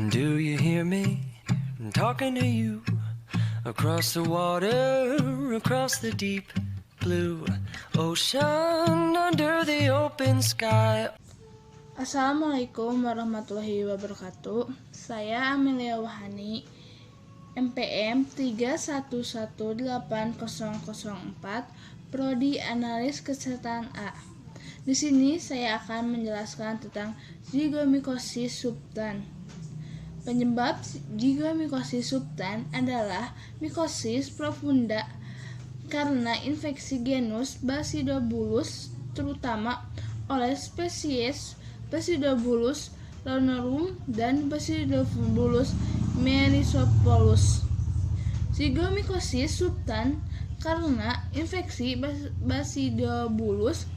Do you hear me? I'm talking to you across the water, across the deep blue ocean, under the open sky. Assalamualaikum warahmatullahi wabarakatuh. Saya Amelia Wahani, MPM 31180004, Prodi Analis Kesehatan A. Di sini saya akan menjelaskan tentang zigomikosis subtan. Penyebab zigomikosis subtan adalah mikosis profunda karena infeksi genus Basidiobulus, terutama oleh spesies Basidiobulus lanorum dan Basidiobulus merisopolus. Zigomikosis subtan karena infeksi Basidiobulus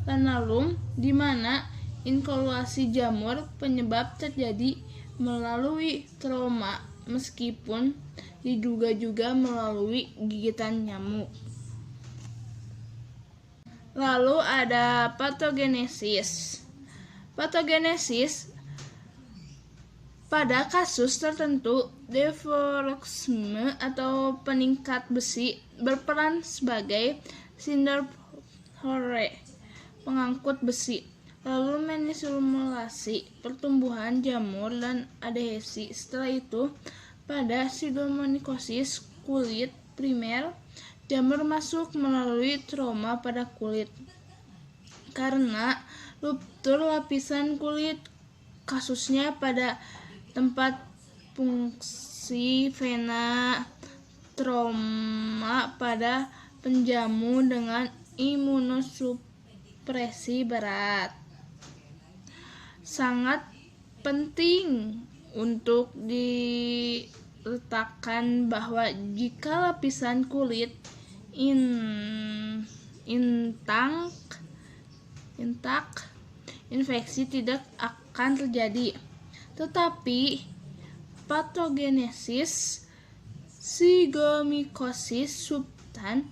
lanorum, di mana inkulasi jamur penyebab terjadi melalui trauma, meskipun diduga juga melalui gigitan nyamuk. Lalu ada patogenesis. Patogenesis pada kasus tertentu, deferoxime atau peningkat besi berperan sebagai syndrome pengangkut besi. Lalu menisimulasi pertumbuhan jamur dan adhesi. Setelah itu, pada zigomikosis kulit primer, jamur masuk melalui trauma pada kulit karena ruptur lapisan kulit, kasusnya pada tempat fungsi vena, trauma pada penjamu dengan imunosupresi berat. Sangat penting untuk diletakkan bahwa jika lapisan kulit intak, infeksi tidak akan terjadi. Tetapi patogenesis zigomikosis subtan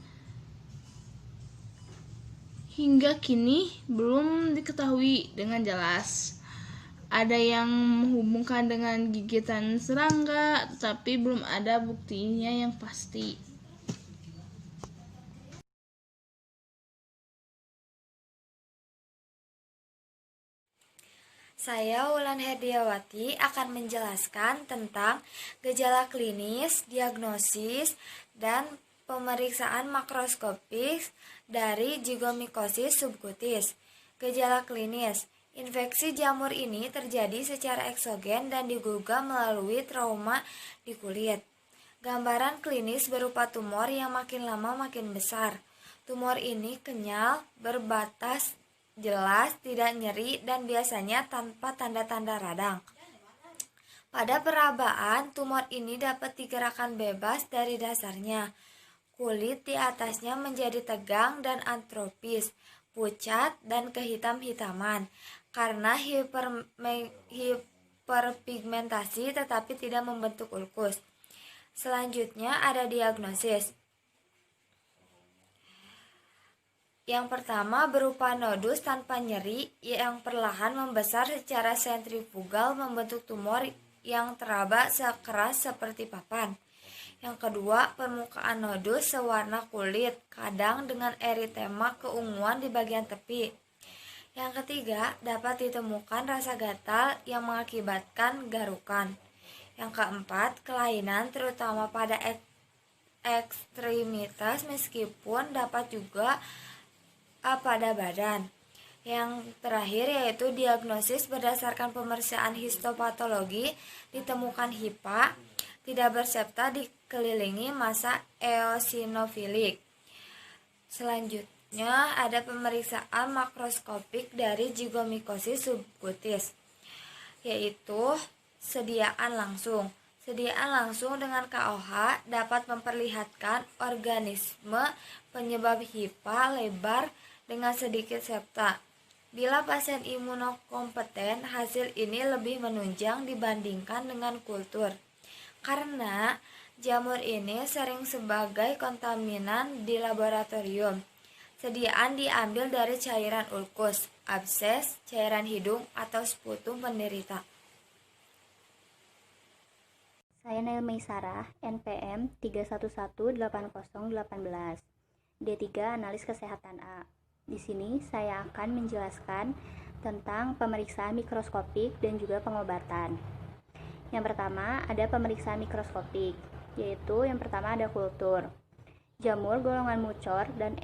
hingga kini belum diketahui dengan jelas. Ada yang menghubungkan dengan gigitan serangga, tetapi belum ada buktinya yang pasti. Saya Wulan Herdiawati akan menjelaskan tentang gejala klinis, diagnosis, dan pemeriksaan makroskopis dari zigomikosis subkutis. Gejala klinis. Infeksi jamur ini terjadi secara eksogen dan diduga melalui trauma di kulit. Gambaran klinis berupa tumor yang makin lama makin besar. Tumor ini kenyal, berbatas jelas, tidak nyeri, dan biasanya tanpa tanda-tanda radang. Pada perabaan, tumor ini dapat digerakkan bebas dari dasarnya. Kulit di atasnya menjadi tegang dan antropis, pucat, dan kehitam-hitaman karena hiperpigmentasi tetapi tidak membentuk ulkus. Selanjutnya ada diagnosis. Yang pertama berupa nodus tanpa nyeri yang perlahan membesar secara sentrifugal membentuk tumor yang teraba sekeras seperti papan. Yang kedua, permukaan nodus sewarna kulit, kadang dengan eritema keunguan di bagian tepi. Yang ketiga, dapat ditemukan rasa gatal yang mengakibatkan garukan. Yang keempat, kelainan terutama pada ekstremitas meskipun dapat juga pada badan. Yang terakhir yaitu diagnosis berdasarkan pemeriksaan histopatologi, ditemukan HIPA, tidak bersepta, dikelilingi massa eosinofilik. Selanjutnya ada pemeriksaan makroskopik dari zigomikosis subkutis, yaitu sediaan langsung. Sediaan langsung dengan KOH dapat memperlihatkan organisme penyebab HIPA lebar dengan sedikit septa. Bila pasien imunokompeten, hasil ini lebih menunjang dibandingkan dengan kultur, karena jamur ini sering sebagai kontaminan di laboratorium. Sediaan diambil dari cairan ulkus, abses, cairan hidung, atau sputum penderita. Saya Nail Meisarah, NPM 3118018, D3 Analis Kesehatan A. Di sini saya akan menjelaskan tentang pemeriksaan mikroskopik dan juga pengobatan. Yang pertama ada pemeriksaan mikroskopik, yaitu yang pertama ada kultur. Jamur golongan mucor dan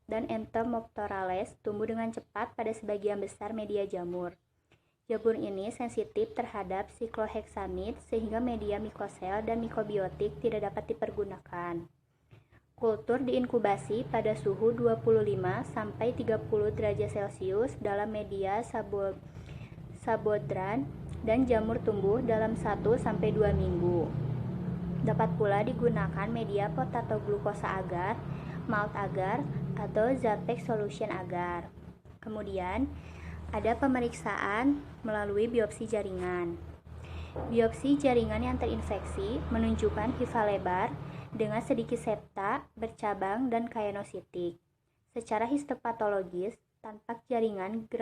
Entomopterales tumbuh dengan cepat pada sebagian besar media jamur. Jamur ini sensitif terhadap sikloheksamid sehingga media mikosel dan mikrobiotik tidak dapat dipergunakan. Kultur diinkubasi pada suhu 25 sampai 30 derajat Celcius dalam media sabodran dan jamur tumbuh dalam 1 sampai 2 minggu. Dapat pula digunakan media potato glukosa agar, malt agar, atau Zapex solution agar. Kemudian ada pemeriksaan melalui biopsi jaringan. Biopsi jaringan yang terinfeksi menunjukkan hifa lebar dengan sedikit septa, bercabang, dan kainositik. Secara histopatologis, tampak jaringan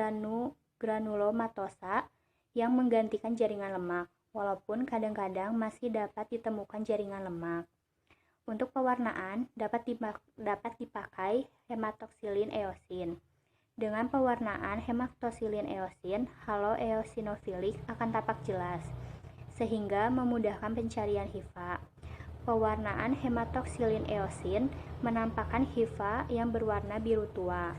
granulomatosa yang menggantikan jaringan lemak, walaupun kadang-kadang masih dapat ditemukan jaringan lemak. Untuk pewarnaan, dapat dipakai hematoksilin eosin. Dengan pewarnaan hematoksilin eosin, halo eosinofilik akan tampak jelas, sehingga memudahkan pencarian hifa. Pewarnaan hematoksilin eosin menampakkan hifa yang berwarna biru tua.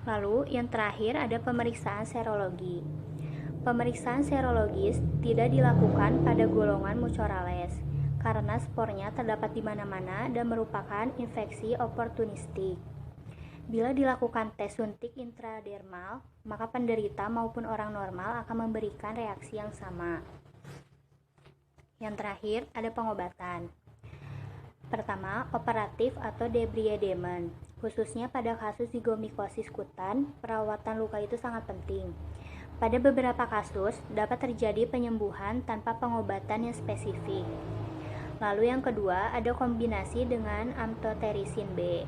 Lalu yang terakhir ada pemeriksaan serologi. Pemeriksaan serologis tidak dilakukan pada golongan Mucorales karena spornya terdapat di mana-mana dan merupakan infeksi oportunistik. Bila dilakukan tes suntik intradermal, maka penderita maupun orang normal akan memberikan reaksi yang sama. Yang terakhir ada pengobatan. Pertama, operatif atau debridement. Khususnya pada kasus zigomikosis kutan, perawatan luka itu sangat penting. Pada beberapa kasus, dapat terjadi penyembuhan tanpa pengobatan yang spesifik. Lalu yang kedua, ada kombinasi dengan amphotericin B.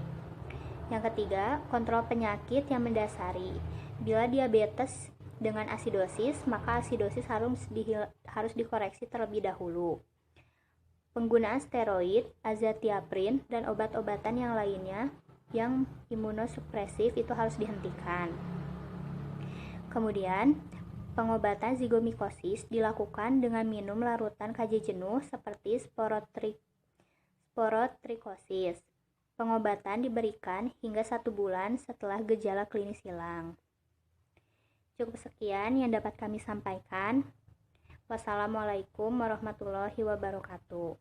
Yang ketiga, kontrol penyakit yang mendasari. Bila diabetes dengan asidosis, maka asidosis harus dikoreksi terlebih dahulu. Penggunaan steroid, azathioprin, dan obat-obatan yang lainnya yang imunosupresif itu harus dihentikan. Kemudian, pengobatan zigomikosis dilakukan dengan minum larutan KJ jenuh seperti sporotrikosis. Pengobatan diberikan hingga 1 bulan setelah gejala klinis hilang. Cukup sekian yang dapat kami sampaikan. Wassalamualaikum warahmatullahi wabarakatuh.